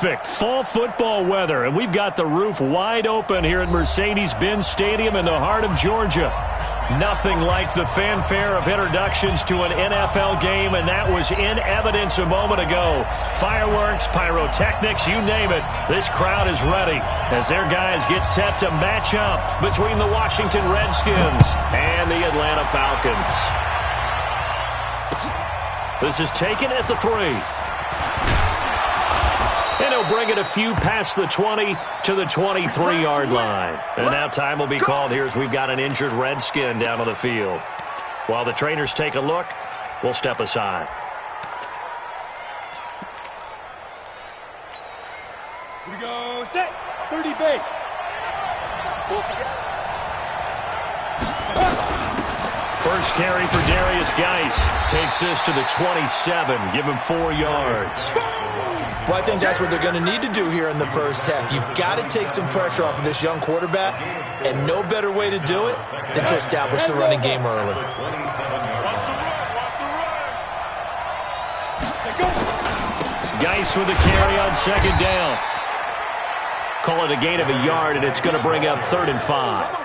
Perfect fall football weather, and we've got the roof wide open here at Mercedes-Benz Stadium in the heart of Georgia. Nothing like the fanfare of introductions to an NFL game, and that was in evidence a moment ago. Fireworks, pyrotechnics, you name it. This crowd is ready as their guys get set to match up between the Washington Redskins and the Atlanta Falcons. This is taken at the 3. And he'll bring it a few past the 20 to the 23-yard line. And now time will be called here as we've got an injured Redskin down on the field. While the trainers take a look, we'll step aside. Here we go, set, 30 base. Pull together. First carry for Darius Geis. Takes this to the 27. Give him 4 yards. Well, I think that's what they're going to need to do here in the first half. You've got to take some pressure off of this young quarterback, and no better way to do it than to establish the running game early. Geis with a carry on second down. Call it a gain of a yard, and it's going to bring up 3rd and 5.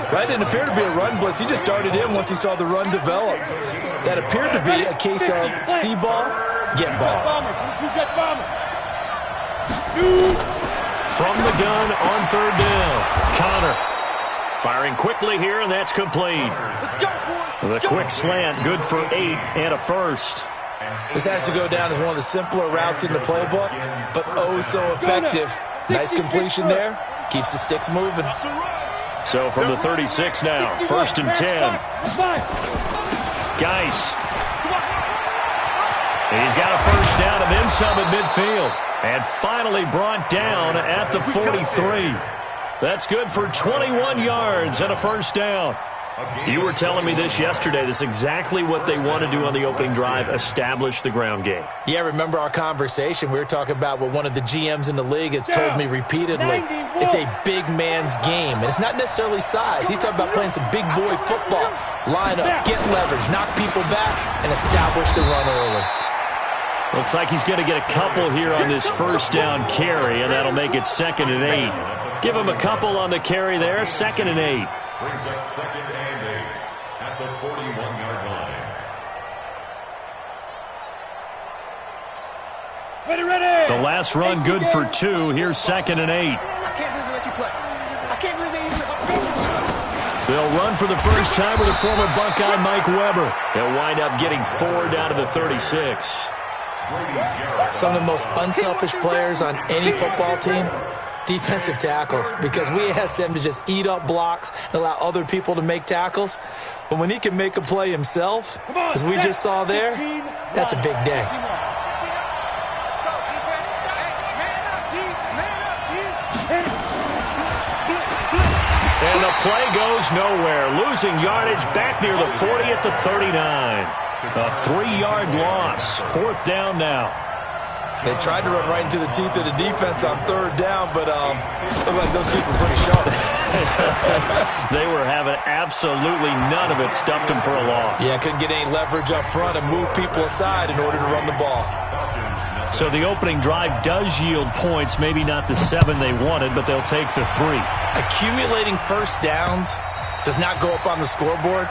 That didn't appear to be a run blitz. He just started in once he saw the run develop. That appeared to be a case of see ball, get ball. From the gun on 3rd down. Connor firing quickly here, and that's complete. The quick slant, good for 8 and a first. This has to go down as one of the simpler routes in the playbook, but oh so effective. Nice completion there. Keeps the sticks moving. So from the 36 now, 1st and 10. Geis. He's got a first down and then some at midfield. And finally brought down at the 43. That's good for 21 yards and a first down. You were telling me this yesterday. This is exactly what they want to do on the opening drive, establish the ground game. Yeah, remember our conversation? We were talking about what one of the GMs in the league has told me repeatedly. It's a big man's game, and it's not necessarily size. He's talking about playing some big boy football. Line up, get leverage, knock people back, and establish the run early. Looks like he's going to get a couple here on this first down carry, and that'll make it 2nd and 8. Give him a couple on the carry there, 2nd and 8. Brings up 2nd and 8 at the 41-yard line. Ready. The last run good for 2. Here's 2nd and 8. I can't believe they let you play. I can't believe they even let you play. They'll run for the first time with a former Buckeye, Mike Weber. He'll wind up getting 4 down to the 36. Some of the most unselfish players on any football team, defensive tackles, because we ask them to just eat up blocks and allow other people to make tackles. But when he can make a play himself, as we just saw there, that's a big day. And the play goes nowhere. Losing yardage back near the 40 at the 39. A 3-yard loss. 4th down now. They tried to run right into the teeth of the defense on 3rd down, but looked like those teeth were pretty sharp. They were having absolutely none of it. Stuffed them for a loss. Yeah, couldn't get any leverage up front and move people aside in order to run the ball. So the opening drive does yield points. Maybe not the 7 they wanted, but they'll take the 3. Accumulating first downs does not go up on the scoreboard,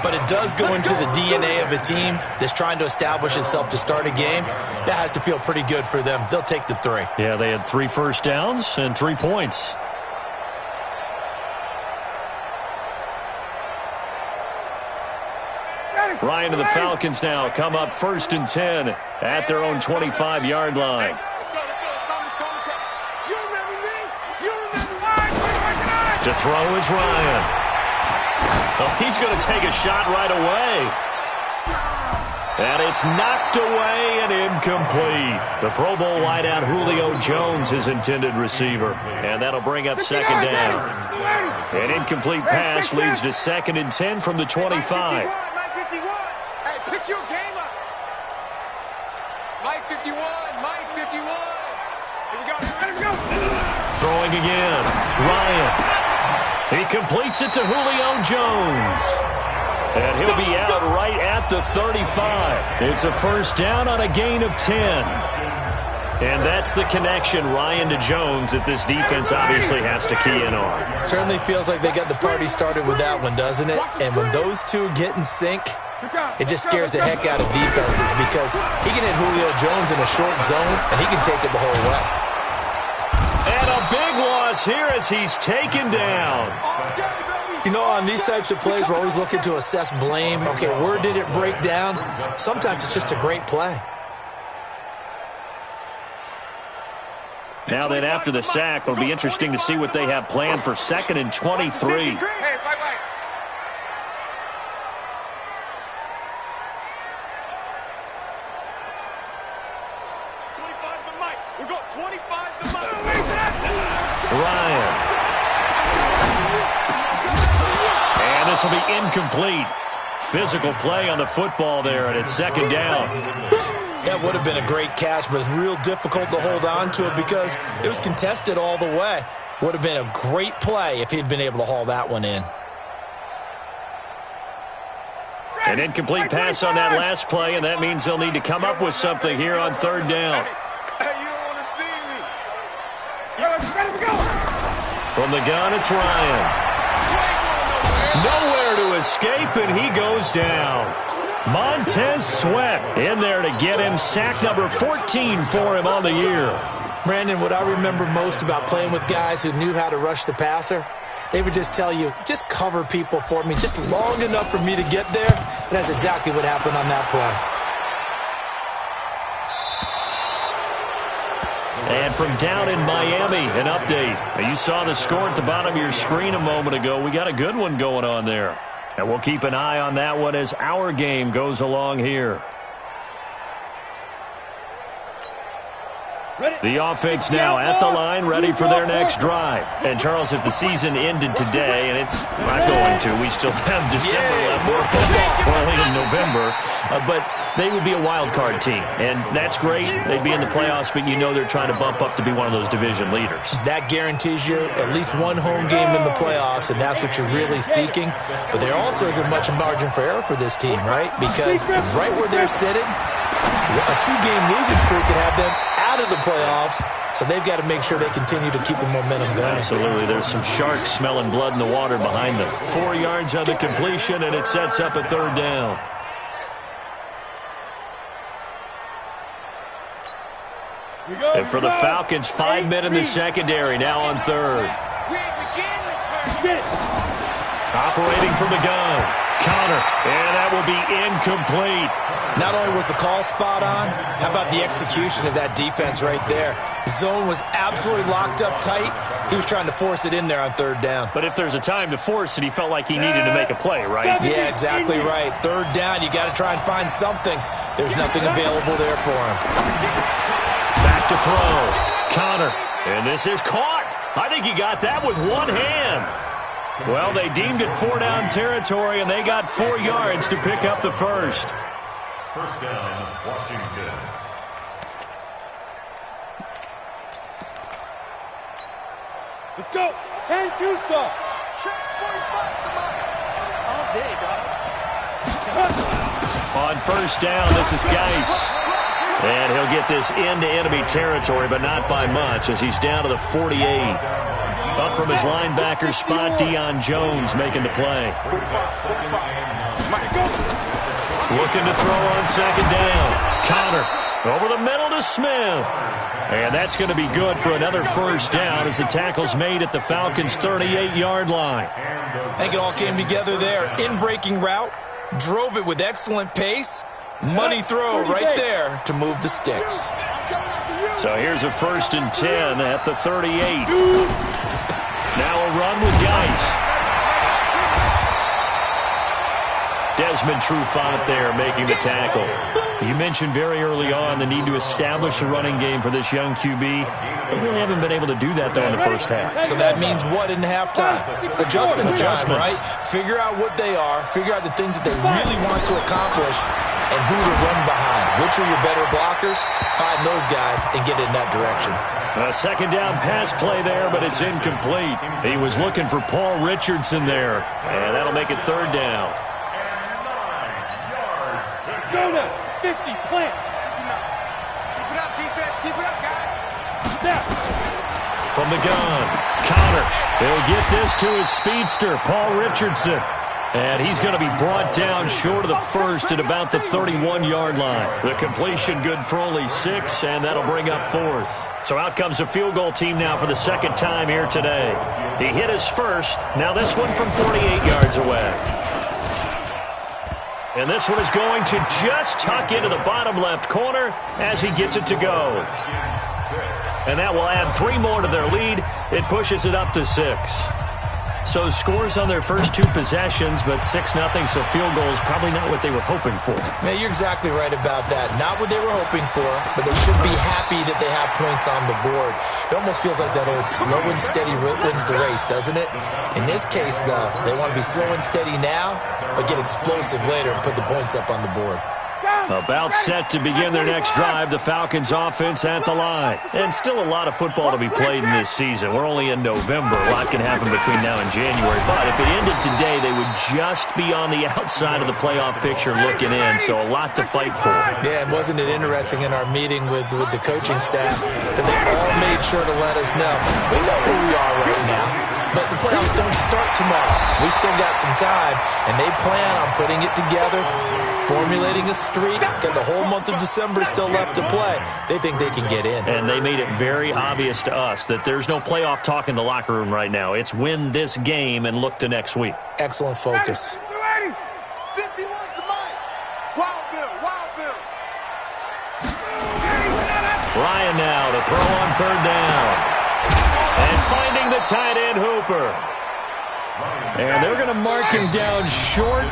but it does go into the DNA of a team that's trying to establish itself to start a game. That has to feel pretty good for them. They'll take the 3. Yeah, they had 3 first downs and 3 points. Ryan and the Falcons now come up 1st and 10 at their own 25-yard line. To throw is Ryan. Oh, he's going to take a shot right away. And it's knocked away and incomplete. The Pro Bowl wideout Julio Jones, his intended receiver. And that'll bring up 2nd down. An incomplete pass leads to 2nd and 10 from the 25. Hey, pick your game up. Mike 51, Mike 51. Here we go, here we go. Throwing again. Ryan. He completes it to Julio Jones. And he'll be out right at the 35. It's a first down on a gain of 10. And that's the connection, Ryan to Jones, that this defense obviously has to key in on. Certainly feels like they got the party started with that one, doesn't it? And when those two get in sync, it just scares the heck out of defenses because he can hit Julio Jones in a short zone, and he can take it the whole way. And a big loss here as he's taken down. You know, on these types of plays, we're always looking to assess blame. Okay, where did it break down? Sometimes it's just a great play. Now then, after the sack, it'll be interesting to see what they have planned for 2nd and 23. Ryan. And this will be incomplete. Physical play on the football there, and it's 2nd down. That would have been a great catch, but it's real difficult to hold on to it because it was contested all the way. Would have been a great play if he'd been able to haul that one in. An incomplete pass on that last play, and that means they'll need to come up with something here on 3rd down. From the gun, it's Ryan. Nowhere to escape, and he goes down. Montez Sweat in there to get him. Sack number 14 for him on the year. Brandon, what I remember most about playing with guys who knew how to rush the passer, they would just tell you, just cover people for me, just long enough for me to get there. And that's exactly what happened on that play. And from down in Miami, an update. Now, you saw the score at the bottom of your screen a moment ago. We got a good one going on there. And we'll keep an eye on that one as our game goes along here. The offense now at the line, ready for their next drive. And, Charles, if the season ended today, and it's not going to, we still have December left for football, early in November, but they would be a wild card team. And that's great. They'd be in the playoffs, but you know they're trying to bump up to be one of those division leaders. That guarantees you at least one home game in the playoffs, and that's what you're really seeking. But there also isn't much margin for error for this team, right? Because right where they're sitting, a 2-game losing streak could have them out of the playoffs, so they've got to make sure they continue to keep the momentum going. Absolutely. There's some sharks smelling blood in the water behind them. 4 yards on the completion, and it sets up a 3rd down. And for the Falcons, 5 men in the secondary, now on 3rd. Operating from the gun, Connor, and that will be incomplete. Not only was the call spot on, how about the execution of that defense right there? The zone was absolutely locked up tight. He was trying to force it in there on 3rd down. But if there's a time to force it, he felt like he needed to make a play, right? Yeah, exactly right. 3rd down, you got to try and find something. There's nothing available there for him. Back to throw. Connor, and this is caught. I think he got that with one hand. Well, they deemed it 4-down territory, and they got 4 yards to pick up the first. 1st down, Washington. Let's go. 10 Tucson. Check 45 to mine. All day, dog. On 1st down, this is Geis. And he'll get this into enemy territory, but not by much as he's down to the 48. Up from his linebacker spot, Deion Jones making the play. Looking to throw on 2nd down. Connor over the middle to Smith. And that's going to be good for another 1st down as the tackle's made at the Falcons' 38-yard line. I think it all came together there. In-breaking route, drove it with excellent pace. Money throw right there to move the sticks. So here's a 1st and 10 at the 38. Now a run with Geis. Desmond Trufant there making the tackle. You mentioned very early on the need to establish a running game for this young QB. They really haven't been able to do that, though, in the 1st half. So that means what in halftime? Adjustments time, right? Figure out what they are, figure out the things that they really want to accomplish, and who to run behind. Which are your better blockers? Find those guys and get in that direction. A 2nd down pass play there, but it's incomplete. He was looking for Paul Richardson there, and that'll make it 3rd down. Go now. 50, plant. Keep it up, defense. Keep it up, guys. From the gun, Connor. He'll get this to his speedster, Paul Richardson. And he's going to be brought down short of the first at about the 31-yard line. The completion good for only 6, and that'll bring up 4th. So out comes a field goal team now for the second time here today. He hit his first. Now this one from 48 yards away. And this one is going to just tuck into the bottom left corner as he gets it to go. And that will add 3 more to their lead. It pushes it up to 6. So scores on their first 2 possessions, but 6-0, so field goal is probably not what they were hoping for. Yeah, you're exactly right about that. Not what they were hoping for, but they should be happy that they have points on the board. It almost feels like that old slow and steady wins the race, doesn't it? In this case, though, they want to be slow and steady now, but get explosive later and put the points up on the board. About set to begin their next drive, the Falcons offense at the line. And still a lot of football to be played in this season. We're only in November. A lot can happen between now and January. But if it ended today, they would just be on the outside of the playoff picture looking in. So a lot to fight for. Yeah, and wasn't it interesting in our meeting with the coaching staff that they all made sure to let us know. We know where we are right now, but the playoffs don't start tomorrow. We still got some time, and they plan on putting it together, formulating a streak, got the whole month of December still left to play. They think they can get in. And they made it very obvious to us that there's no playoff talk in the locker room right now. It's win this game and look to next week. Excellent focus. Ready? 51's the mic. Wild Bill, Wild Bill. Ryan now to throw on 3rd down. And finding the tight end Hooper. And they're going to mark him down short,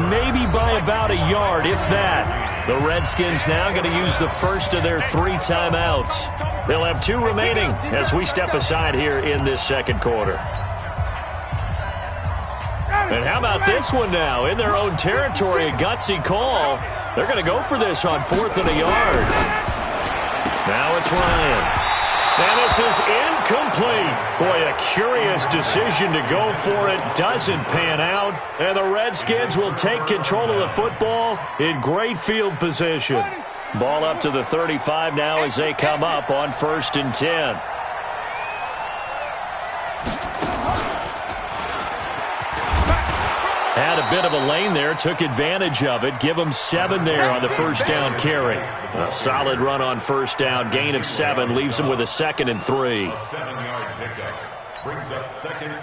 maybe by about a yard, if that. The Redskins now going to use the first of their 3 timeouts. They'll have 2 remaining as we step aside here in this second quarter. And how about this one now? In their own territory, a gutsy call. They're going to go for this on 4th and a yard. Now it's Ryan. And this is incomplete. Boy, a curious decision to go for it. Doesn't pan out. And the Redskins will take control of the football in great field position. Ball up to the 35 now as they come up on 1st and 10. Had a bit of a lane there, took advantage of it. Give them 7 there on the first down carry. A solid run on first down, gain of 7, leaves them with a 2nd and 3.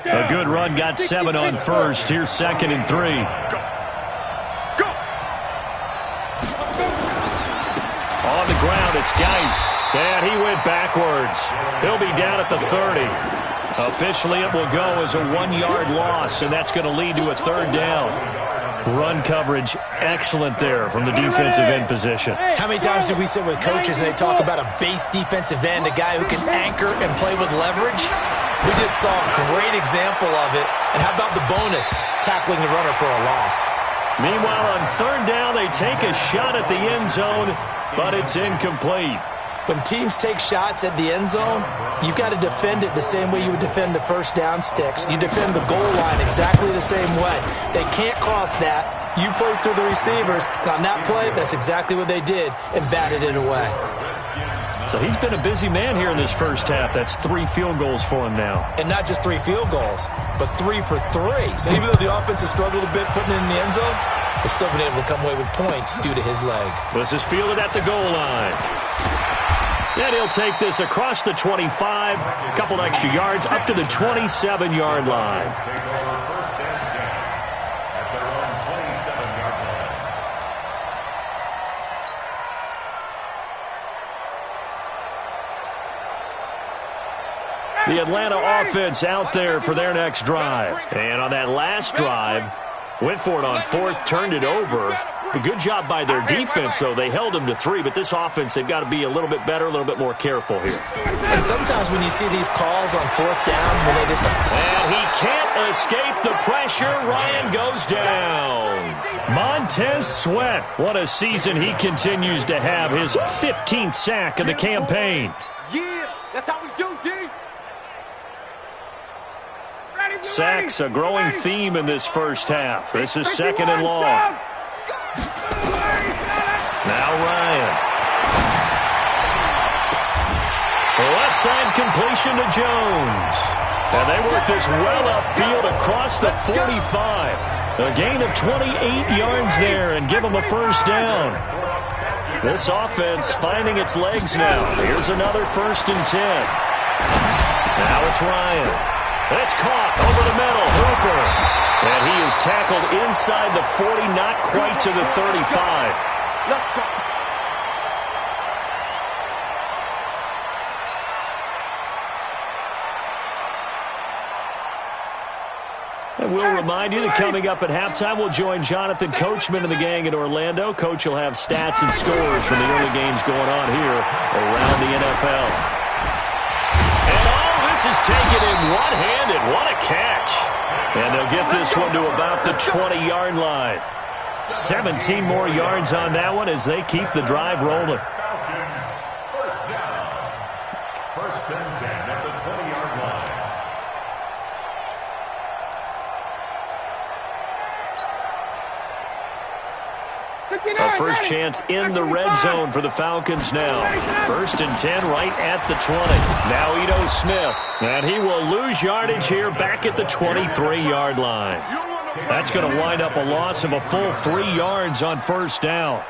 A good run, got 7 on first. Here's 2nd and 3. On the ground, it's Geis. And he went backwards. He'll be down at the 30. Officially, it will go as a 1-yard loss, and that's going to lead to a 3rd down. Run coverage excellent there from the defensive end position. How many times do we sit with coaches and they talk about a base defensive end, a guy who can anchor and play with leverage? We just saw a great example of it. And how about the bonus, tackling the runner for a loss? Meanwhile, on 3rd down, they take a shot at the end zone, but it's incomplete. When teams take shots at the end zone, you've got to defend it the same way you would defend the first down sticks. You defend the goal line exactly the same way. They can't cross that. You play through the receivers. And on that play, that's exactly what they did and batted it away. So he's been a busy man here in this first half. That's 3 field goals for him now. And not just 3 field goals, but 3 for 3. So even though the offense has struggled a bit putting it in the end zone, they've still been able to come away with points due to his leg. This is fielded at the goal line. And he'll take this across the 25, a couple extra yards, up to the 27-yard line. The Atlanta offense out there for their next drive. And on that last drive, went for it on 4th, turned it over. A good job by their defense, though. They held them to 3, but this offense, they've got to be a little bit better, a little bit more careful here. And sometimes when you see these calls on 4th down, when they just... And he can't escape the pressure. Ryan goes down. Montez Sweat, what a season he continues to have. His 15th sack of the campaign. Yeah, that's how we do, D. Sacks, a growing theme in this first half. This is 2nd and long. Now Ryan. Left Outside completion to Jones. And they work this well upfield across the 45. A gain of 28 yards there and give them a first down. This offense finding its legs now. Here's another 1st and 10. Now it's Ryan. It's caught over the middle. Hooper. And he is tackled inside the 40, not quite to the 35. Let's go. And we'll remind you that coming up at halftime, we'll join Jonathan Coachman and the gang in Orlando. Coach will have stats and scores from the early games going on here around the NFL. And this is taken in one-handed. What a catch. And they'll get this one to about the 20-yard line. 17 more yards on that one as they keep the drive rolling. First down. 1st and 10 at the 20-yard line. A first chance in the red zone for the Falcons now. 1st and 10 right at the 20. Now Ito Smith. And he will lose yardage here back at the 23-yard line. That's going to wind up a loss of a full 3 yards on 1st down.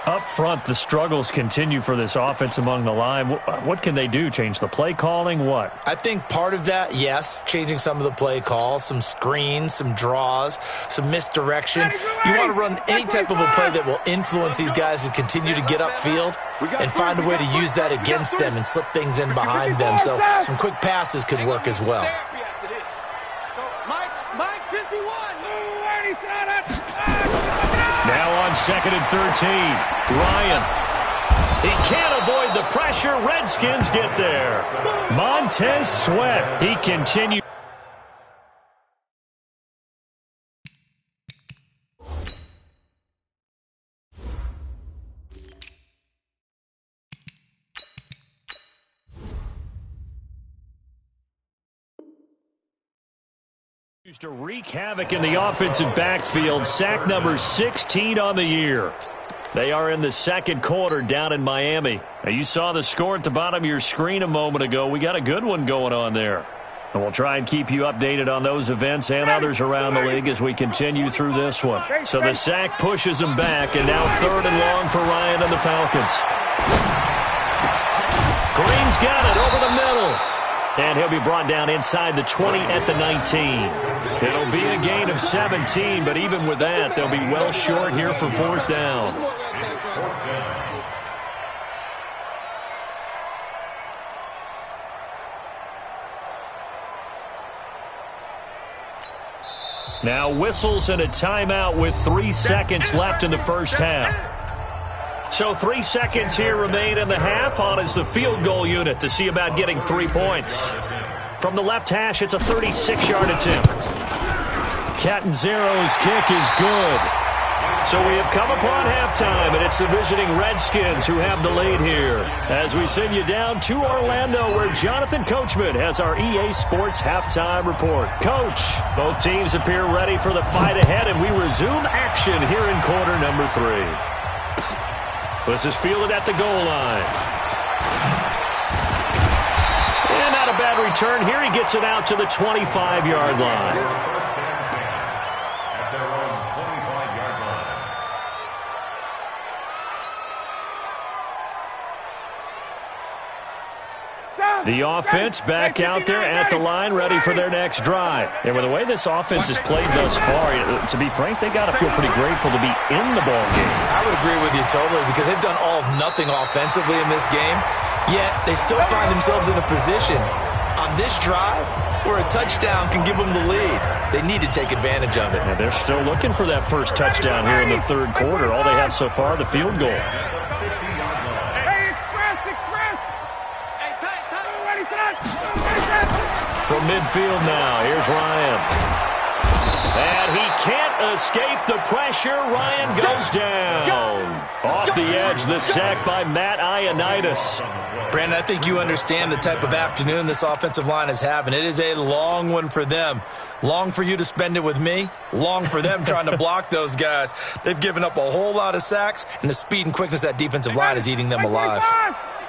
Up front, the struggles continue for this offense among the line. What can they do? Change the play calling? What? I think part of that, yes, changing some of the play calls, some screens, some draws, some misdirection. You want to run any type of a play that will influence these guys to continue to get upfield and find a way to use that against them and slip things in behind them. So some quick passes could work as well. Mike 51. Now on 2nd and 13. Ryan. He can't avoid the pressure. Redskins get there. Montez Sweat. He continues. To wreak havoc in the offensive backfield. Sack number 16 on the year. They are in the 2nd quarter down in Miami. Now, you saw the score at the bottom of your screen a moment ago. We got a good one going on there. And we'll try and keep you updated on those events and others around the league as we continue through this one. So the sack pushes him back, and now 3rd and long for Ryan and the Falcons. Green's got it over the middle. And he'll be brought down inside the 20 at the 19. It'll be a gain of 17, but even with that, they'll be well short here for 4th down. Now whistles and a timeout with 3 seconds left in the first half. So 3 seconds here remain in the half. On is the field goal unit to see about getting 3 points. From the left hash, it's a 36-yard attempt. Catanzaro's kick is good. So we have come upon halftime, and it's the visiting Redskins who have the lead here. As we send you down to Orlando, where Jonathan Coachman has our EA Sports halftime report. Coach, both teams appear ready for the fight ahead, and we resume action here in quarter number 3. This is fielded at the goal line. And not a bad return here. He gets it out to the 25-yard line. The offense back out there at the line, ready for their next drive. And with the way this offense has played thus far, to be frank, they got to feel pretty grateful to be in the ball game. I would agree with you totally, because they've done all of nothing offensively in this game, yet they still find themselves in a position on this drive where a touchdown can give them the lead. They need to take advantage of it. And they're still looking for that first touchdown here in the 3rd quarter. All they have so far, the field goal. From midfield now, here's Ryan. And he can't escape the pressure. Ryan goes down. Off the edge, the sack by Matt Ioannidis. Brandon, I think you understand the type of afternoon this offensive line is having. It is a long one for them. Long for you to spend it with me. Long for them trying to block those guys. They've given up a whole lot of sacks, and the speed and quickness of that defensive line is eating them alive.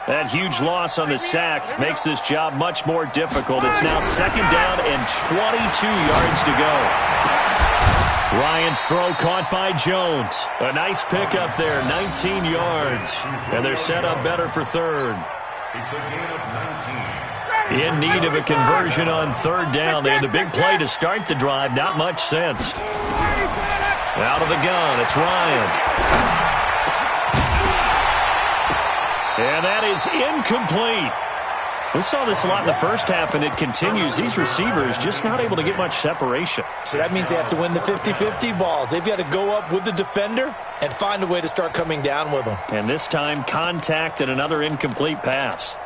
That huge loss on the sack makes this job much more difficult. It's now 2nd down and 22 yards to go. Ryan's throw caught by Jones. A nice pickup there, 19 yards. And they're set up better for 3rd. It's a gain of 19. In need of a conversion on 3rd down. They had the big play to start the drive. Not much sense. Out of the gun, it's Ryan. And that is incomplete. We saw this a lot in the first half, and it continues. These receivers just not able to get much separation. So that means they have to win the 50-50 balls. They've got to go up with the defender and find a way to start coming down with them. And this time, contact and another incomplete pass.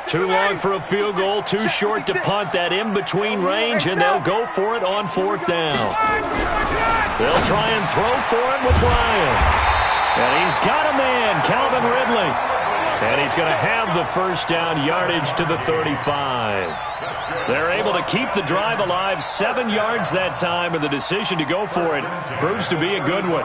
Too long for a field goal, too short to punt. That in-between range, and they'll go for it on 4th down. They'll try and throw for it with Ryan. And he's got a man, Calvin Ridley. And he's going to have the 1st down yardage to the 35. They're able to keep the drive alive, 7 yards that time, and the decision to go for it proves to be a good one.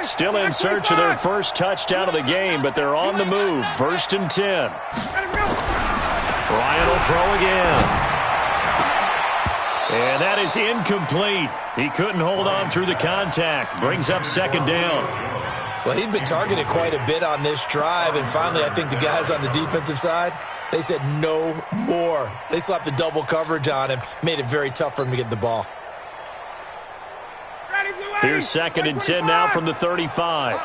Still in search of their first touchdown of the game, but they're on the move. 1st and 10. Ryan will throw again. And that is incomplete. He couldn't hold on through the contact. Brings up 2nd down. Well, he'd been targeted quite a bit on this drive, and finally I think the guys on the defensive side, they said no more. They slapped the double coverage on him, made it very tough for him to get the ball. Here's 2nd and 10 now from the 35.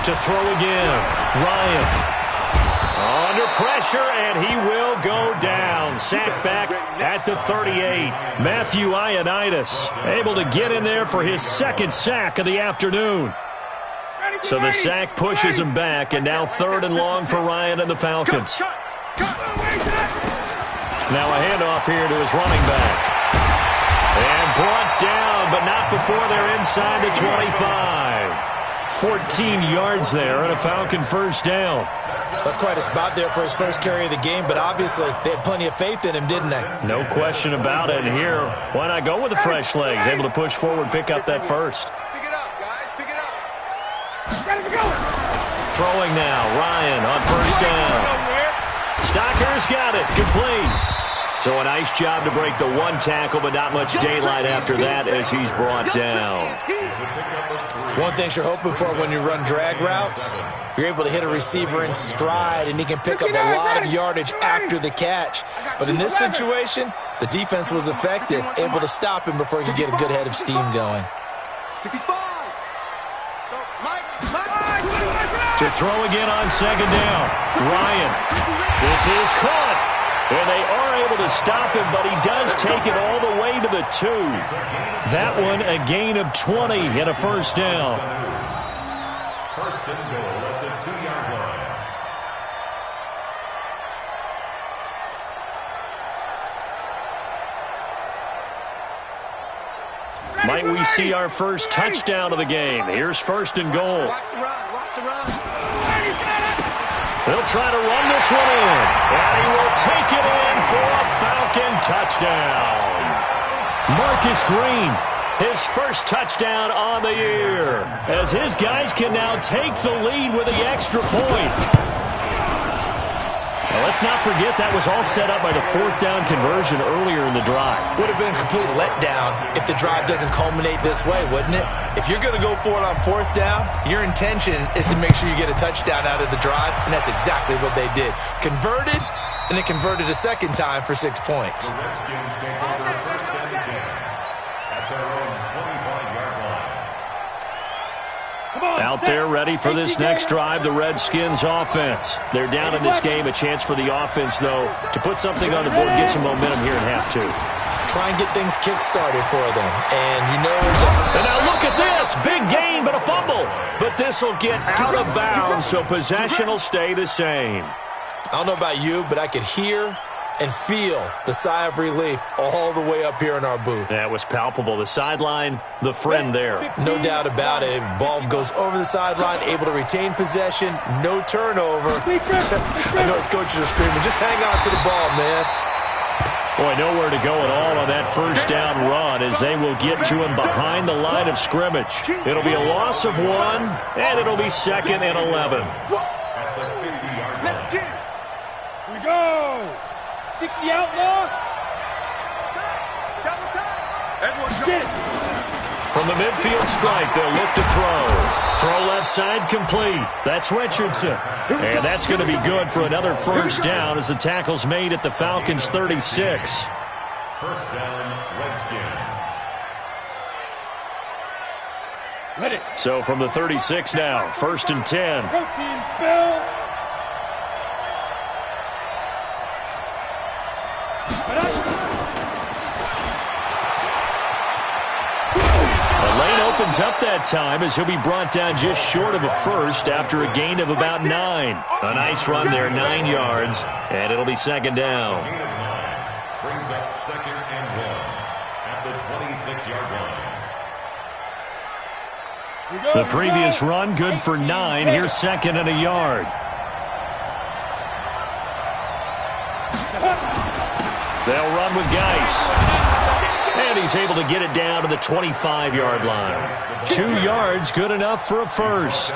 To throw again. Ryan. Under pressure, and he will go down. Sacked back at the 38. Matthew Ioannidis able to get in there for his 2nd sack of the afternoon. So the sack pushes him back, and now 3rd and long for Ryan and the Falcons. Now a handoff here to his running back. And brought down, but not before they're inside the 25. 14 yards there and a Falcon 1st down. That's quite a spot there for his first carry of the game, but obviously they had plenty of faith in him, didn't they? No question about it. And here, why not go with the fresh legs? Able to push forward, pick up that 1st. Pick it up, guys. Pick it up. Throwing now, Ryan on 1st down. Stocker's got it, complete. So a nice job to break the 1 tackle, but not much daylight after that as he's brought down. One thing you're hoping for when you run drag routes, you're able to hit a receiver in stride, and he can pick up a lot of yardage after the catch. But in this situation, the defense was effective, able to stop him before he could get a good head of steam going. 65. To throw again on 2nd down. Ryan. This is caught. And they are able to stop him, but he does take it all the way to the 2. That one a gain of 20 and a 1st down. 1st and goal at the 2-yard line. Might we see our first touchdown of the game? Here's 1st and goal. Watch the run. Watch the run. They'll try to run this one in. And he will take it in for a Falcon touchdown. Marcus Green, his first touchdown on the year, as his guys can now take the lead with the extra point. Now, let's not forget that was all set up by the 4th down conversion earlier in the drive. Would have been a complete letdown if the drive doesn't culminate this way, wouldn't it? If you're going to go for it on 4th down, your intention is to make sure you get a touchdown out of the drive, and that's exactly what they did. Converted, and they converted a 2nd time for 6 points. The Redskins take over 1st and 10 at their own 25-yard line. Out there ready for this next drive, the Redskins offense. They're down in this game. A chance for the offense, though, to put something on the board, get some momentum here in half 2. Try and get things kick-started for them. And you know... And now look at this. Big gain, but a fumble. But this will get out of bounds, so possession will stay the same. I don't know about you, but I could hear and feel the sigh of relief all the way up here in our booth. That was palpable. The sideline, the friend there. No doubt about it. Ball goes over the sideline, able to retain possession, no turnover. I know his coaches are screaming, just hang on to the ball, man. Boy, nowhere to go at all on that first down run as they will get to him behind the line of scrimmage. It'll be a loss of 1, and it'll be 2nd and 11. Let's get it. Here we go. 60 outlaw. Get it. From the midfield strike, they'll look to throw. Throw left side complete. That's Richardson. And that's going to be good for another first down as the tackle's made at the Falcons' 36. First down, Redskins. Ready. So from the 36 now, 1st and 10. Protein spell. The lane opens up that time as he'll be brought down just short of a first after a gain of about 9. A nice run there, 9 yards, and it'll be 2nd down. Gain of 9 brings up 2nd and 1 at the 26-yard line. The previous run, good for 9. Here's 2nd and a yard. They'll run with Geis. And he's able to get it down to the 25-yard line. 2 yards, good enough for a first.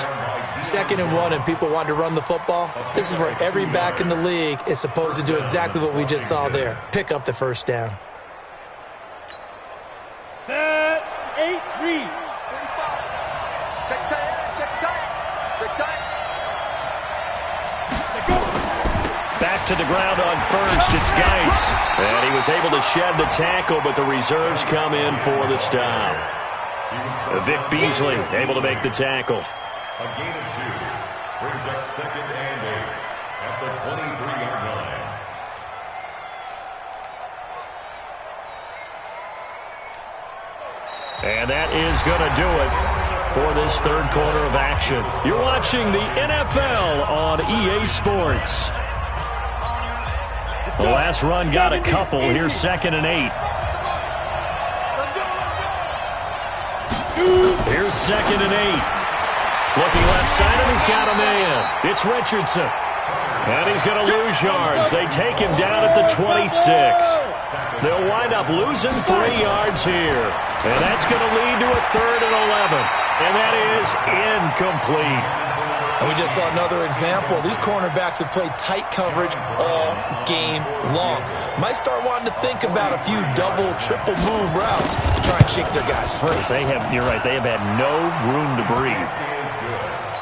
2nd and 1, and people want to run the football. This is where every back in the league is supposed to do exactly what we just saw there. Pick up the first down. Set. 8, read. Check tight, check tight, check tight. Back to the ground on first, it's Geis. And he was able to shed the tackle, but the reserves come in for the stop. Vic Beasley able to make the tackle. A gain of 2 brings up 2nd and 8 at the 23-yard line. And that is going to do it for this third quarter of action. You're watching the NFL on EA Sports. The last run got a couple. Here's 2nd and 8. Here's 2nd and 8. Looking left side, and he's got a man. It's Richardson. And he's going to lose yards. They take him down at the 26. They'll wind up losing 3 yards here. And that's going to lead to a 3rd and 11. And that is incomplete. And we just saw another example. These cornerbacks have played tight coverage all game long. Might start wanting to think about a few double, triple move routes to try and shake their guys free. You're right, they have had no room to breathe.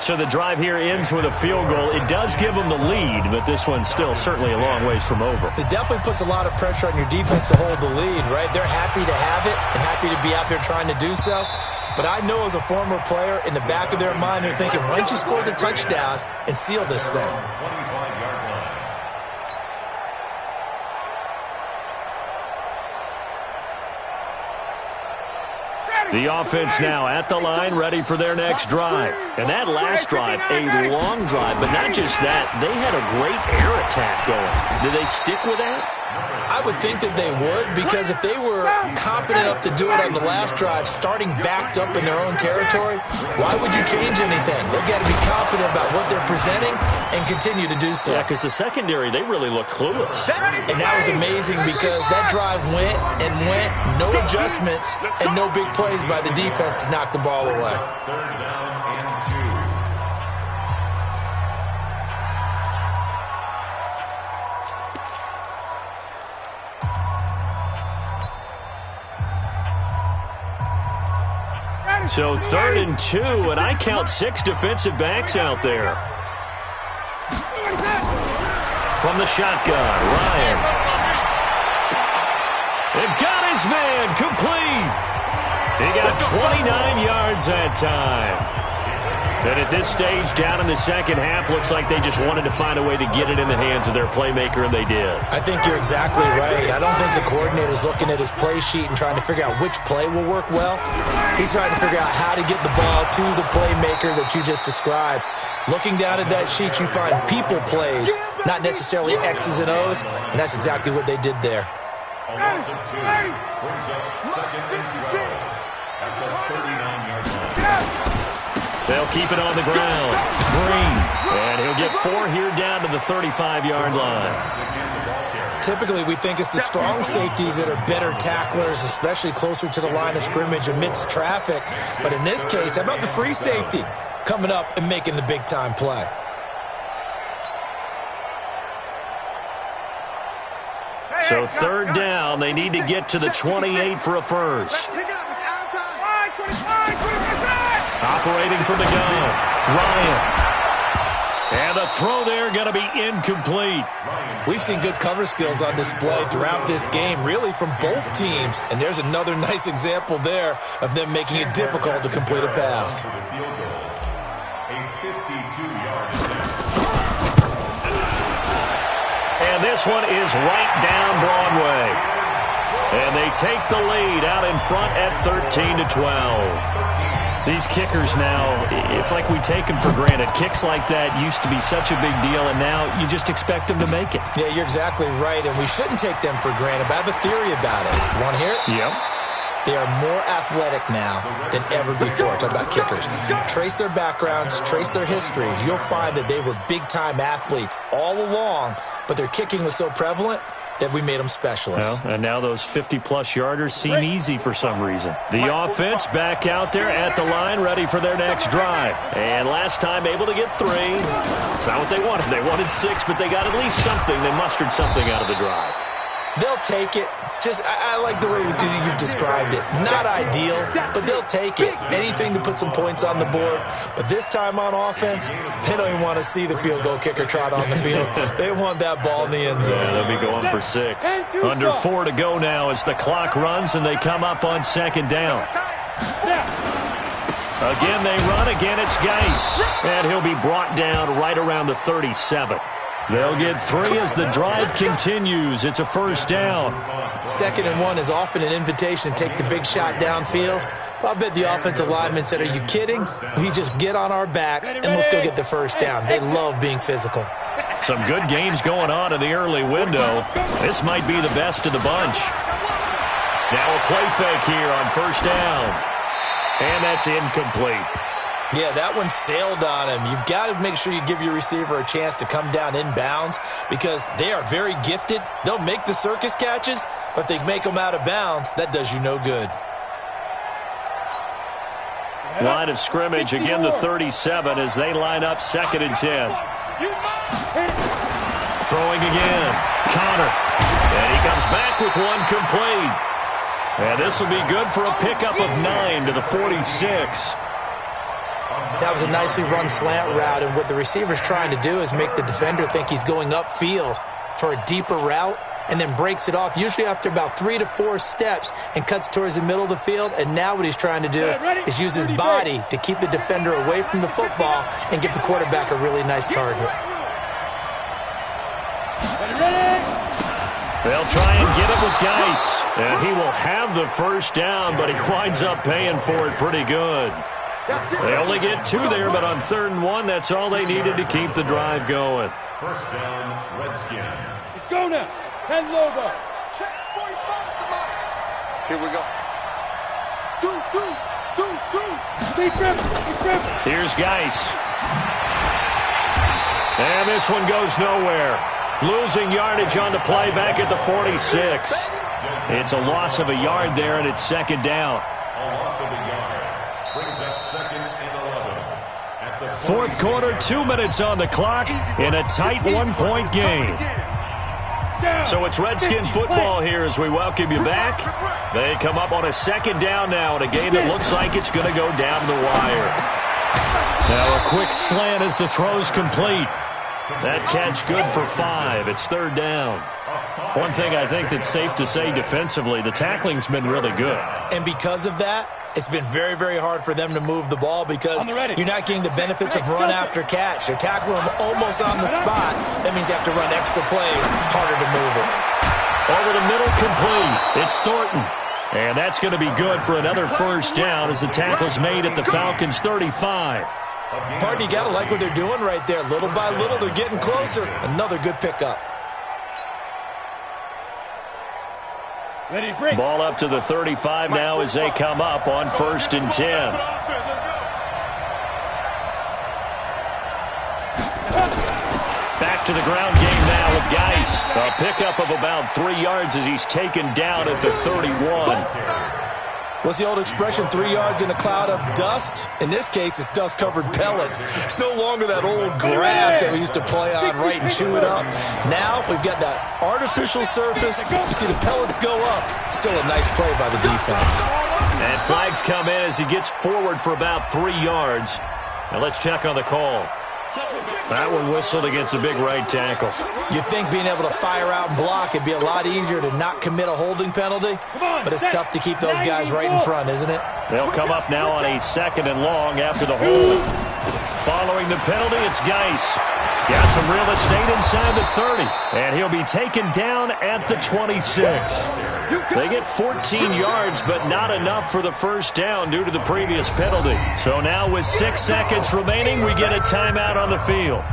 So the drive here ends with a field goal. It does give them the lead, but this one's still certainly a long ways from over. It definitely puts a lot of pressure on your defense to hold the lead, right? They're happy to have it and happy to be out there trying to do so. But I know as a former player, in the back of their mind, they're thinking, why don't you score the touchdown and seal this thing? The offense now at the line, ready for their next drive. And that last drive, a long drive, but not just that. They had a great air attack going. Did they stick with that? I would think that they would, because if they were confident enough to do it on the last drive, starting backed up in their own territory, why would you change anything? They've got to be confident about what they're presenting and continue to do so. Yeah, because the secondary, they really look clueless. And that was amazing because that drive went and went, no adjustments and no big plays by the defense to knock the ball away. 3rd down and 2. So 3rd and 2, and I count 6 defensive backs out there. From the shotgun, Ryan. And got his man complete. He got 29 yards that time. And at this stage, down in the second half, looks like they just wanted to find a way to get it in the hands of their playmaker, and they did. I think you're exactly right. I don't think the coordinator's looking at his play sheet and trying to figure out which play will work well. He's trying to figure out how to get the ball to the playmaker that you just described. Looking down at that sheet, you find people plays not necessarily X's and O's, and that's exactly what they did there. A loss of 2 brings up second and 12 at the 39-yard line. They'll keep it on the ground. Green. And he'll get 4 here down to the 35-yard line. Typically, we think it's the strong safeties that are better tacklers, especially closer to the line of scrimmage amidst traffic. But in this case, how about the free safety coming up and making the big-time play? So third down, they need to get to the 28 for a first. Operating from the gun, Ryan. And the throw there going to be incomplete. We've seen good cover skills on display throughout this game, really from both teams. And there's another nice example there of them making it difficult to complete a pass. A 52-yard attempt. And this one is right down Broadway. And they take the lead out in front at 13-12. These kickers now, it's like we take them for granted. Kicks like that used to be such a big deal, and now you just expect them to make it. Yeah, you're exactly right, and we shouldn't take them for granted, but I have a theory about it. You want to hear it? Yep. They are more athletic now than ever before. Talk about kickers. Trace their backgrounds, trace their histories. You'll find that they were big-time athletes all along, but their kicking was so prevalent that we made them specialists. Well, and now those 50-plus yarders seem easy for some reason. The offense back out there at the line, ready for their next drive. And last time able to get 3. It's not what they wanted. They wanted 6, but they got at least something. They mustered something out of the drive. They'll take it. I like the way you've described it. Not ideal, but they'll take it. Anything to put some points on the board. But this time on offense, they don't even want to see the field goal kicker trot on the field. They want that ball in the end zone. Yeah, they'll be going for 6. Under 4 to go now as the clock runs and they come up on second down. Again, they run. Again, it's Geis. And he'll be brought down right around the 37. They'll get 3 as the drive continues. It's a first down. 2nd and 1 is often an invitation to take the big shot downfield. Well, I bet the offensive lineman said, are you kidding? We just get on our backs and let's go get the first down. They love being physical. Some good games going on in the early window. This might be the best of the bunch. Now a play fake here on first down. And that's incomplete. Yeah, that one sailed on him. You've got to make sure you give your receiver a chance to come down inbounds because they are very gifted. They'll make the circus catches, but they make them out of bounds. That does you no good. Line of scrimmage, again the 37 as they line up 2nd and 10. Throwing again. Connor. And he comes back with one complete. And this will be good for a pickup of 9 to the 46. That was a nicely run slant route, and what the receiver's trying to do is make the defender think he's going upfield for a deeper route and then breaks it off, usually after about 3 to 4 steps, and cuts towards the middle of the field. And now what he's trying to do is use his body to keep the defender away from the football and give the quarterback a really nice target. They'll try and get it with Geis. And he will have the first down, but he winds up paying for it pretty good. They only get 2 there, but on 3rd and 1, that's all they needed to keep the drive going. First down, Redskins. Let's go now. 10 logo. Check 45 at the mark. Here we go. Here's Geis. And this one goes nowhere. Losing yardage on the play back at the 46. It's a loss of a yard there, and it's 2nd down. A loss of a yard. Brings up 2nd and 11. At the 4th quarter, 2 minutes on the clock in a tight 1-point game. So it's Redskin football here as we welcome you back. They come up on a 2nd down now in a game that looks like it's going to go down the wire. Now a quick slant as the throw's complete. That catch good for 5. It's 3rd down. One thing I think that's safe to say defensively, the tackling's been really good. And because of that, it's been very, very hard for them to move the ball because you're not getting the benefits of run after catch. They're tackling them almost on the spot. That means you have to run extra plays, harder to move it. Over the middle, complete. It's Thornton. And that's going to be good for another first down as the tackle's made at the Falcons' 35. Part Harden, you got to like what they're doing right there. Little by little, they're getting closer. Another good pickup. Ready, break. Ball up to the 35 now as they come up on 1st and 10. Back to the ground game now with Geis. A pickup of about 3 yards as he's taken down at the 31. What's the old expression, 3 yards in a cloud of dust? In this case, it's dust-covered pellets. It's no longer that old grass that we used to play on, right, and chew it up. Now we've got that artificial surface. You see the pellets go up. Still a nice play by the defense. And flags come in as he gets forward for about 3 yards. Now let's check on the call. That one whistled against the big right tackle. You'd think being able to fire out and block it'd be a lot easier to not commit a holding penalty, but it's tough to keep those guys right in front, isn't it? They'll come up now on a 2nd and long after the hold. Following the penalty, it's Geis. Got some real estate inside the 30, and he'll be taken down at the 26. They get 14 yards, but not enough for the first down due to the previous penalty. So now with 6 seconds remaining, we get a timeout on the field.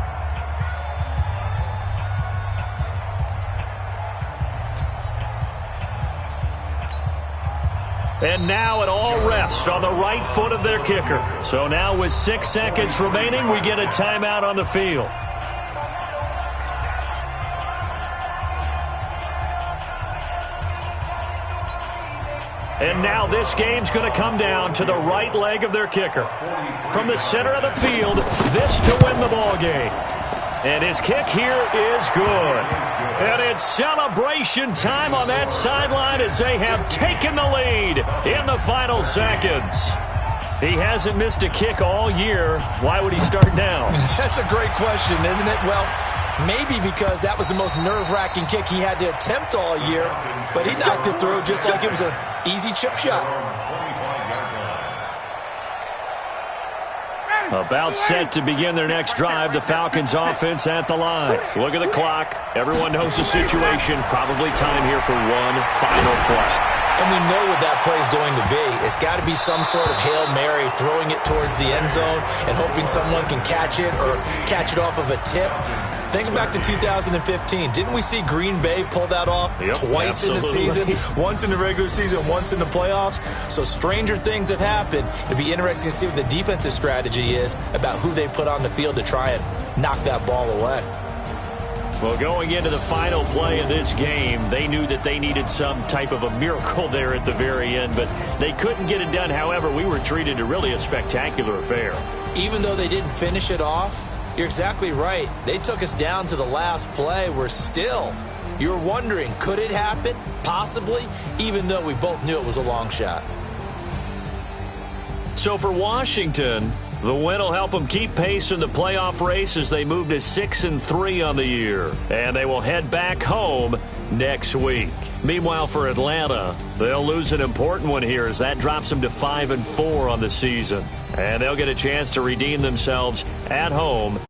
And now it all rests on the right foot of their kicker. So now with 6 seconds remaining, we get a timeout on the field. And now this game's going to come down to the right leg of their kicker. From the center of the field, this to win the ball game. And his kick here is good. And it's celebration time on that sideline as they have taken the lead in the final seconds. He hasn't missed a kick all year. Why would he start now? That's a great question, isn't it? Well, maybe because that was the most nerve-wracking kick he had to attempt all year, but he knocked it through just like it was an easy chip shot. About set to begin their next drive, the Falcons offense at the line. Look at the clock. Everyone knows the situation. Probably time here for one final play. And we know what that play is going to be. It's got to be some sort of Hail Mary, throwing it towards the end zone and hoping someone can catch it or catch it off of a tip. Thinking back to 2015, didn't we see Green Bay pull that off twice in the season? Once in the regular season, once in the playoffs. So stranger things have happened. It'll be interesting to see what the defensive strategy is about who they put on the field to try and knock that ball away. Well, going into the final play of this game, they knew that they needed some type of a miracle there at the very end, but they couldn't get it done. However, we were treated to really a spectacular affair. Even though they didn't finish it off, you're exactly right. They took us down to the last play. We're still, you're wondering, could it happen? Possibly, even though we both knew it was a long shot. So for Washington, the win will help them keep pace in the playoff race as they move to 6-3 on the year. And they will head back home next week. Meanwhile, for Atlanta, they'll lose an important one here as that drops them to 5-4 on the season. And they'll get a chance to redeem themselves at home